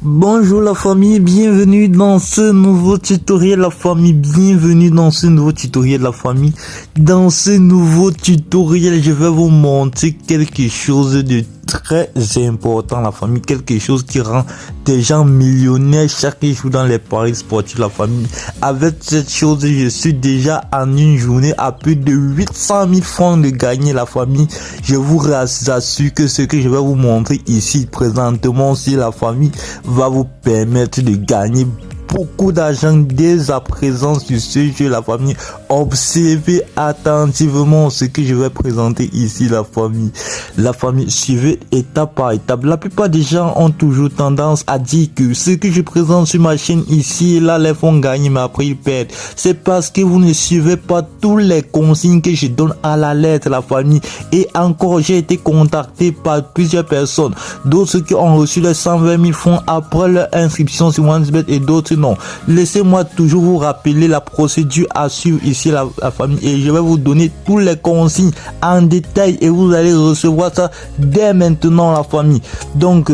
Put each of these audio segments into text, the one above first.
Bonjour la famille, bienvenue dans ce nouveau tutoriel la famille, bienvenue dans ce nouveau tutoriel la famille. Dans ce nouveau tutoriel, je vais vous montrer quelque chose de très important la famille, quelque chose qui rend des gens millionnaires chaque jour dans les paris sportifs la famille. Avec cette chose, je suis déjà en une journée à plus de 800 000 francs de gagner la famille. Je vous assure que ce que je vais vous montrer ici présentement sur la famille va vous permettre de gagner beaucoup d'argent dès à présent sur ce jeu la famille. Observez attentivement ce que je vais présenter ici la famille. La famille, suivez étape par étape. La plupart des gens ont toujours tendance à dire que ce que je présente sur ma chaîne ici et là les font gagner mais après ils perdent. C'est parce que vous ne suivez pas tous les consignes que je donne à la lettre la famille. Et encore j'ai été contacté par plusieurs personnes, d'autres qui ont reçu les 120 000 francs après leur inscription sur OneXBet et d'autres non. Laissez-moi toujours vous rappeler la procédure à suivre ici la famille et je vais vous donner tous les consignes en détail et vous allez recevoir ça dès maintenant la famille. Donc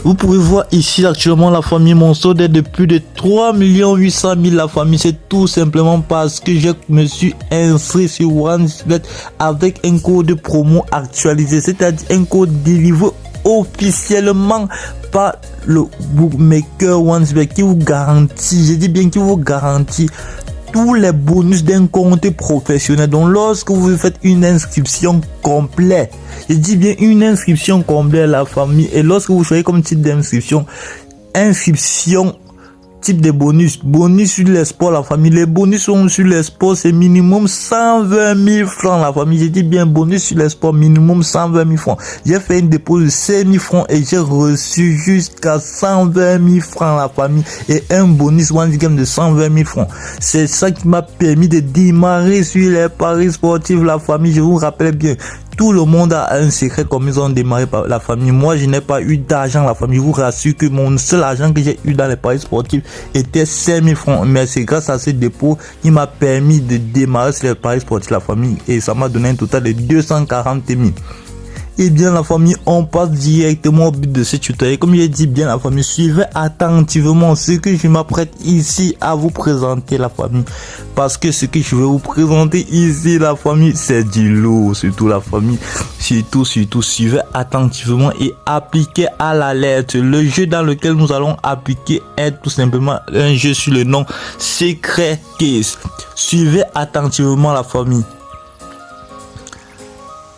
vous pouvez voir ici actuellement la famille, mon solde est de plus de 3 800 000 la famille. C'est tout simplement parce que je me suis inscrit sur OneXBet avec un code de promo actualisé, c'est-à-dire un code délivré officiellement par le bookmaker OneXBet qui vous garantit, je dis bien qui vous garantit tous les bonus d'un compte professionnel. Donc lorsque vous faites une inscription complète, je dis bien une inscription complète la famille, et lorsque vous choisissez comme type d'inscription, inscription type de bonus sur les sports la famille, les bonus sont sur les sports, c'est minimum 120 000 francs la famille. J'ai dit bien bonus sur les sports minimum 120 000 francs. J'ai fait une dépôt de 5 000 francs et j'ai reçu jusqu'à 120 000 francs la famille et un bonus one game de 120 000 francs. C'est ça qui m'a permis de démarrer sur les paris sportifs la famille. Je vous rappelle bien, tout le monde a un secret comme ils ont démarré par la famille. Moi, je n'ai pas eu d'argent la famille. Je vous rassure que mon seul argent que j'ai eu dans les paris sportifs était 5 000 francs. Mais c'est grâce à ce dépôt qui m'a permis de démarrer sur les paris sportifs la famille. Et ça m'a donné un total de 240 000. Et bien la famille, on passe directement au but de ce tutoriel. Comme j'ai dit bien la famille, suivez attentivement ce que je m'apprête ici à vous présenter la famille. Parce que ce que je vais vous présenter ici la famille, c'est du lourd. Surtout la famille, surtout suivez attentivement et appliquez à la lettre. Le jeu dans lequel nous allons appliquer est tout simplement un jeu sur le nom Secret Case. Suivez attentivement la famille.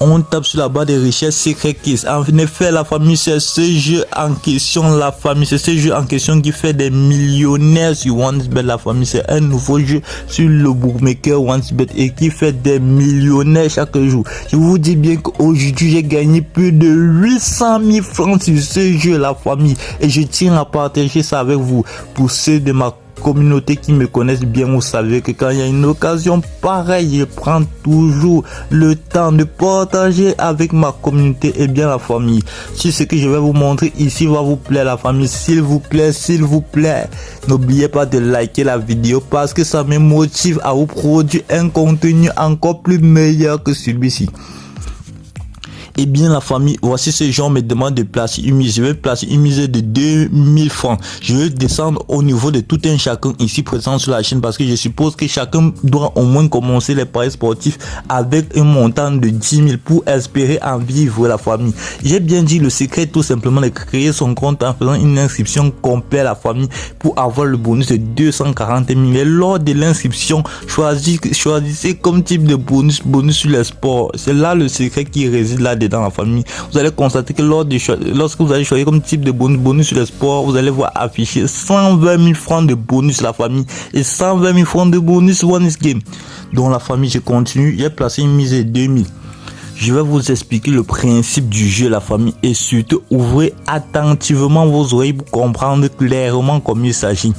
On tape sur la barre de recherche Secret Case. En effet, la famille, c'est ce jeu en question, la famille. C'est ce jeu en question qui fait des millionnaires sur OneXBet, la famille. C'est un nouveau jeu sur le bookmaker OneXBet et qui fait des millionnaires chaque jour. Je vous dis bien qu'aujourd'hui, j'ai gagné plus de 800 000 francs sur ce jeu, la famille. Et je tiens à partager ça avec vous. Pour ceux de ma communauté qui me connaissent bien, vous savez que quand il y a une occasion pareille, je prends toujours le temps de partager avec ma communauté et bien la famille. Si ce que je vais vous montrer ici va vous plaire la famille, s'il vous plaît, n'oubliez pas de liker la vidéo parce que ça me motive à vous produire un contenu encore plus meilleur que celui-ci. Et bien la famille, voici ce genre me demande de placer une mise. Je vais placer une mise de 2000 francs. Je vais descendre au niveau de tout un chacun ici présent sur la chaîne parce que je suppose que chacun doit au moins commencer les paris sportifs avec un montant de 10 000 pour espérer en vivre la famille. J'ai bien dit le secret tout simplement de créer son compte en faisant une inscription complète la famille pour avoir le bonus de 240 000. Et lors de l'inscription, choisissez comme type de bonus sur les sports. C'est là le secret qui réside là dans la famille. Vous allez constater que lorsque vous allez choisir comme type de bonus sur le sport, vous allez voir afficher 120 000 francs de bonus la famille et 120 000 francs de bonus OneXGame. Donc la famille, je continue. J'ai placé une mise de 2000. Je vais vous expliquer le principe du jeu la famille et surtout ouvrez attentivement vos oreilles pour comprendre clairement comment il s'agit.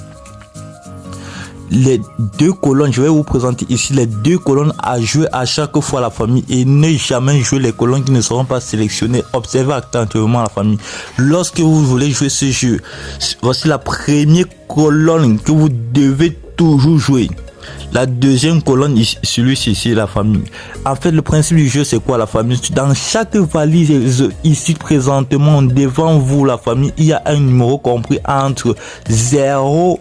Les deux colonnes, je vais vous présenter ici les deux colonnes à jouer à chaque fois la famille et ne jamais jouer les colonnes qui ne seront pas sélectionnées. Observez attentivement la famille. Lorsque vous voulez jouer ce jeu, voici la première colonne que vous devez toujours jouer. La deuxième colonne, celui-ci, c'est la famille. En fait, le principe du jeu, c'est quoi la famille? Dans chaque valise ici présentement devant vous, la famille, il y a un numéro compris entre 0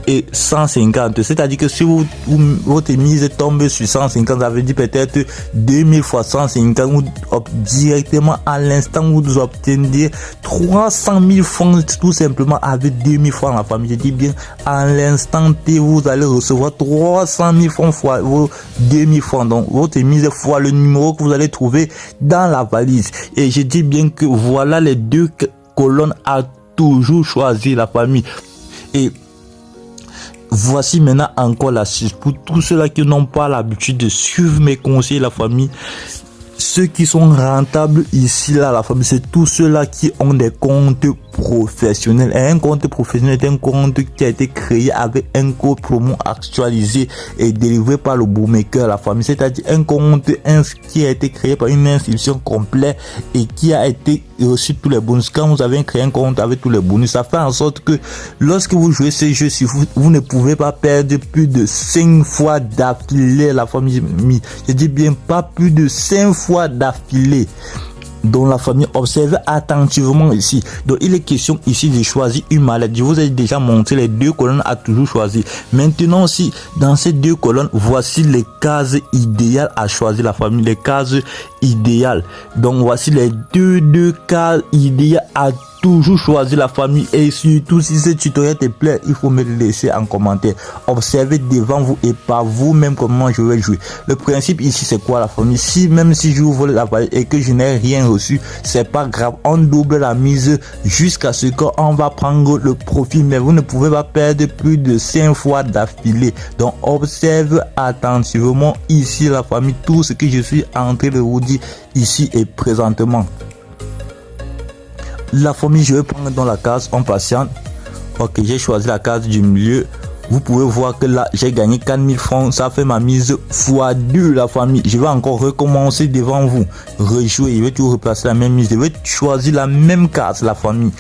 et 150. C'est-à-dire que si votre mise tombe sur 150, ça veut dire peut-être 2000 fois 150, ou directement à l'instant où vous obtenez 300 000 francs tout simplement avec 2000 francs la famille. Je dis bien à l'instant T, vous allez recevoir 300 000 francs fois vos 2000 francs. Donc votre mise fois le numéro que vous allez trouver dans la valise. Et je dis bien que voilà les deux colonnes à toujours choisir la famille. Et voici maintenant encore l'astuce pour tous ceux-là qui n'ont pas l'habitude de suivre mes conseils, la famille. Ceux qui sont rentables ici, là, la famille, c'est tous ceux-là qui ont des comptes professionnels. Et un compte professionnel est un compte qui a été créé avec un code promo actualisé et délivré par le bookmaker, la famille. C'est-à-dire un compte qui a été créé par une institution complète et qui a été reçu tous les bonus. Quand vous avez créé un compte avec tous les bonus, ça fait en sorte que lorsque vous jouez ces jeux, si vous ne pouvez pas perdre plus de 5 fois d'affilée, la famille. Je dis bien pas plus de 5 fois d'affilée. Donc la famille, observez attentivement ici. Donc il est question ici de choisir une mallette. Je vous ai déjà montré les deux colonnes à toujours choisir. Maintenant aussi, dans ces deux colonnes, voici les cases idéales à choisir, la famille. Les cases idéales. Donc voici les deux cases idéales à toujours choisir, la famille. Et surtout, si ce tutoriel te plaît, il faut me le laisser en commentaire. Observez devant vous et par vous-même comment je vais jouer. Le principe ici, c'est quoi, la famille? Même si j'ouvre la valise et que je n'ai rien reçu, c'est pas grave. On double la mise jusqu'à ce qu'on va prendre le profit. Mais vous ne pouvez pas perdre plus de 5 fois d'affilée. Donc, observe attentivement ici, la famille, tout ce que je suis en train de vous dire ici et présentement. La famille, je vais prendre dans la case, on patiente. Ok, j'ai choisi la case du milieu. Vous pouvez voir que là, j'ai gagné 4000 francs. Ça fait ma mise x2, la famille. Je vais encore recommencer devant vous. Rejouer, je vais toujours replacer la même mise. Je vais choisir la même case, la famille.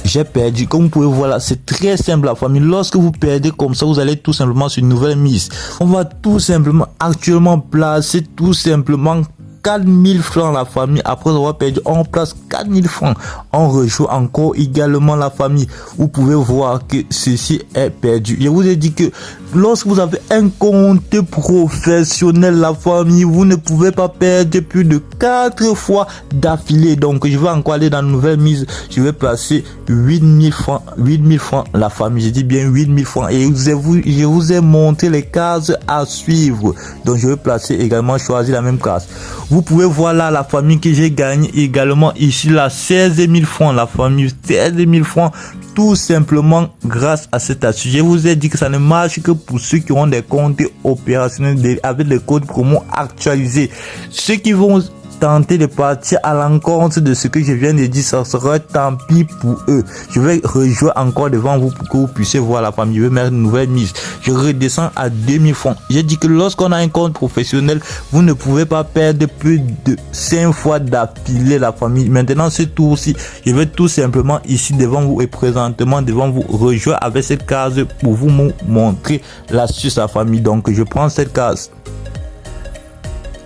J'ai perdu. Comme vous pouvez voir là, c'est très simple, la famille. Lorsque vous perdez comme ça, vous allez tout simplement sur une nouvelle mise. On va tout simplement actuellement placer tout simplement 4000 francs, la famille. Après avoir perdu, on place 4000 francs. On rejoue encore également, la famille. Vous pouvez voir que ceci est perdu. Je vous ai dit que lorsque vous avez un compte professionnel, la famille, vous ne pouvez pas perdre plus de 4 fois d'affilée. Donc je vais encore aller dans une nouvelle mise. Je vais placer 8000 francs. 8000 francs, la famille. Je dis bien 8000 francs. Et je vous ai montré les cases à suivre. Donc je vais placer également, choisir la même case. Vous pouvez voir là, la famille, que j'ai gagné également ici là 16 000 francs, la famille. 16 000 francs, tout simplement grâce à cette astuce. Je vous ai dit que ça ne marche que pour ceux qui ont des comptes opérationnels avec les codes promo actualisés. Ceux qui vont tenter de partir à l'encontre de ce que je viens de dire, ça sera tant pis pour eux. Je vais rejouer encore devant vous pour que vous puissiez voir, la famille. Je vais mettre une nouvelle mise. Je redescends à 2000 francs. J'ai dit que lorsqu'on a un compte professionnel, vous ne pouvez pas perdre plus de 5 fois d'affilée, la famille. Maintenant, ce tour-ci, je vais tout simplement ici devant vous et présentement devant vous rejouer avec cette case pour vous montrer l'astuce, la famille. Donc, je prends cette case.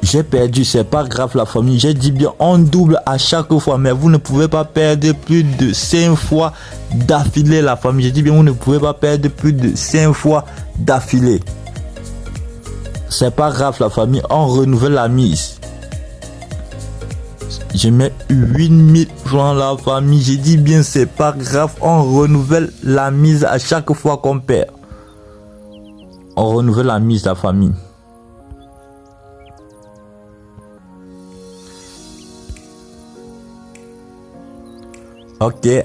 J'ai perdu, c'est pas grave, la famille. J'ai dit bien, on double à chaque fois, mais vous ne pouvez pas perdre plus de 5 fois d'affilée, la famille. J'ai dit bien, vous ne pouvez pas perdre plus de 5 fois d'affilée. C'est pas grave, la famille, on renouvelle la mise. Je mets 8000 francs, la famille. J'ai dit bien, c'est pas grave, on renouvelle la mise à chaque fois qu'on perd. On renouvelle la mise, la famille. Ok. Et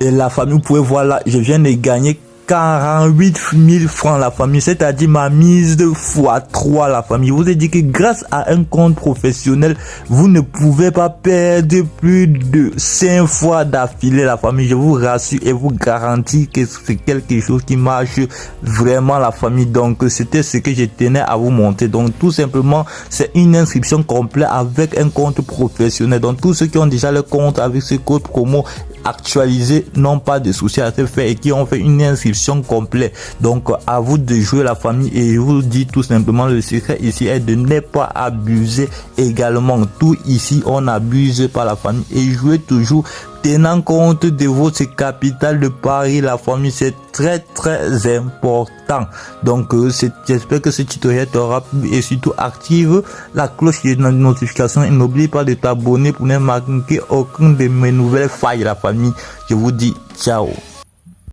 la famille, vous pouvez voir là, je viens de gagner 48 000 francs, la famille. C'est-à-dire ma mise de x3, la famille. Je vous ai dit que grâce à un compte professionnel, vous ne pouvez pas perdre plus de 5 fois d'affilée, la famille. Je vous rassure et vous garantis que c'est quelque chose qui marche vraiment, la famille. Donc c'était ce que je tenais à vous montrer. Donc tout simplement, c'est une inscription complète avec un compte professionnel. Donc tous ceux qui ont déjà le compte avec ce code promo actualisé n'ont pas de soucis à se faire et qui ont fait une inscription complète. Donc à vous de jouer la famille, et je vous dis tout simplement, le secret ici est de ne pas abuser également. Tout ici on abuse par la famille, et jouez toujours tenant compte de votre capital de pari. La famille, c'est très important. Donc j'espère que ce tutoriel t'aura plu, et surtout active la cloche de notification et n'oublie pas de t'abonner pour ne manquer aucune de mes nouvelles failles. La famille, je vous dis ciao.